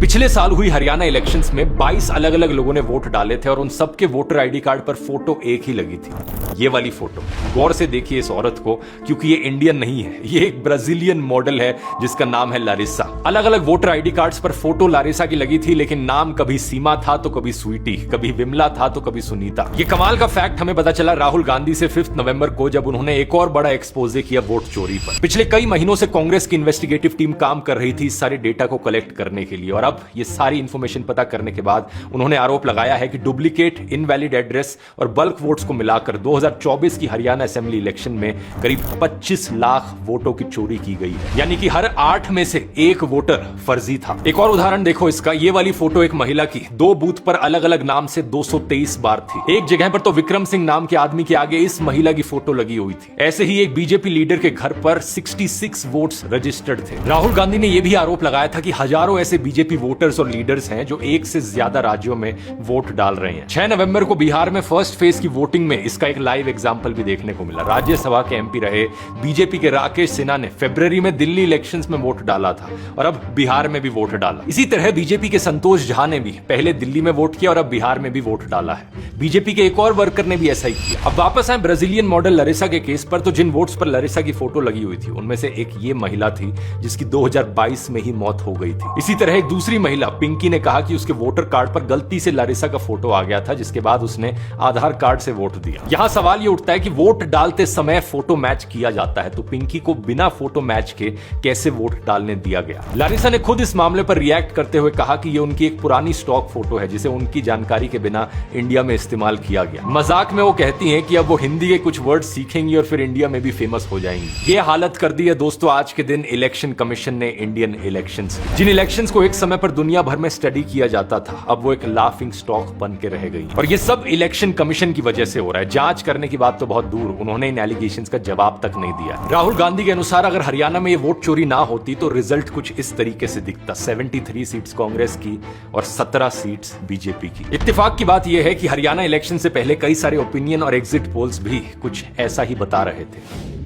पिछले साल हुई हरियाणा इलेक्शंस में 22 अलग अलग लोगों ने वोट डाले थे और उन सबके वोटर आईडी कार्ड पर फोटो एक ही लगी थी, ये वाली फोटो। गौर से देखिए इस औरत को, क्योंकि ये इंडियन नहीं है, ये एक ब्राजीलियन मॉडल है जिसका नाम है लारिसा। अलग अलग वोटर आईडी कार्ड्स पर फोटो लारिसा की लगी थी, लेकिन नाम कभी सीमा था तो कभी स्वीटी, कभी विमला था तो कभी सुनीता। ये कमाल का फैक्ट हमें पता चला राहुल गांधी से 5 नवंबर को, जब उन्होंने एक और बड़ा एक्सपोजे किया वोट चोरी पर। पिछले कई महीनों से कांग्रेस की इन्वेस्टिगेटिव टीम काम कर रही थी इस सारे डेटा को कलेक्ट करने के लिए, और अब ये सारी इंफॉर्मेशन पता करने के बाद उन्होंने आरोप लगाया है कि डुप्लीकेट, इनवैलिड एड्रेस और बल्क वोट्स को मिलाकर 2024 की हरियाणा असेंबली इलेक्शन में करीब 25 लाख वोटों की चोरी की गई है, यानी कि हर 8 में से 1 वोटर फर्जी था। एक और उदाहरण देखो इसका, ये वाली फोटो एक महिला की 2 बूथ पर अलग अलग नाम से 223 बार थी। एक जगह पर तो विक्रम सिंह नाम के आदमी के आगे इस महिला की फोटो लगी हुई थी। ऐसे ही एक बीजेपी लीडर के घर पर 66 वोट्स रजिस्टर्ड थे। राहुल गांधी ने यह भी आरोप लगाया था कि हजारों ऐसे बीजेपी वोटर्स और लीडर्स हैं जो एक से ज्यादा राज्यों में वोट डाल रहे हैं। 6 नवंबर को बिहार में फर्स्ट फेज की वोटिंग में इसका एक लाइव एग्जांपल भी देखने को मिला। राज्यसभा के एमपी रहे बीजेपी के राकेश सिन्हा ने फरवरी में दिल्ली इलेक्शंस में वोट डाला था और अब बिहार में भी वोट डाला। इसी तरह बीजेपी के संतोष झा ने भी पहले दिल्ली में वोट किया और अब बिहार में भी वोट डाला है। बीजेपी के एक और वर्कर ने भी ऐसा ही किया। अब वापस आए ब्राजीलियन मॉडल लारिसा के केस पर, तो जिन वोट्स पर लारिसा की फोटो लगी हुई थी उनमें से एक ये महिला थी जिसकी 2022 में ही मौत हो गई थी। इसी तरह एक दूसरी महिला पिंकी ने कहा कि उसके वोटर कार्ड पर गलती से लारिसा का फोटो आ गया था, जिसके बाद उसने आधार कार्ड से वोट दिया। यहां सवाल ये उठता है कि वोट डालते समय फोटो मैच किया जाता है, तो पिंकी को बिना फोटो मैच के कैसे वोट डालने दिया गया। लारिसा ने खुद इस मामले पर रिएक्ट करते हुए कहा कि ये उनकी एक पुरानी स्टॉक फोटो है जिसे उनकी जानकारी के बिना इंडिया में इस्तेमाल किया गया। मजाक में वो कहती हैं कि अब वो हिंदी के कुछ वर्ड सीखेंगी और फिर इंडिया में भी फेमस हो जाएंगी। ये हालत कर दी है दोस्तों आज के दिन इलेक्शन कमीशन ने इंडियन इलेक्शंस। जिन इलेक्शंस को एक समय पर दुनिया भर में स्टडी किया जाता था, अब वो एक लाफिंग स्टॉक बन के रह गई। और ये सब इलेक्शन कमीशन की वजह से हो रहा है। जांच करने की बात तो बहुत दूर, उन्होंने इन एलिगेशंस का जवाब तक नहीं दिया। राहुल गांधी के अनुसार अगर हरियाणा में ये वोट चोरी ना होती तो रिजल्ट कुछ इस तरीके से दिखता। 73 सीट्स कांग्रेस की और 17 सीट्स बीजेपी की। इत्तेफाक की बात यह है कि हरियाणा इलेक्शन से पहले कई सारे ओपिनियन और एग्जिट पोल्स भी कुछ ऐसा ही बता रहे थे।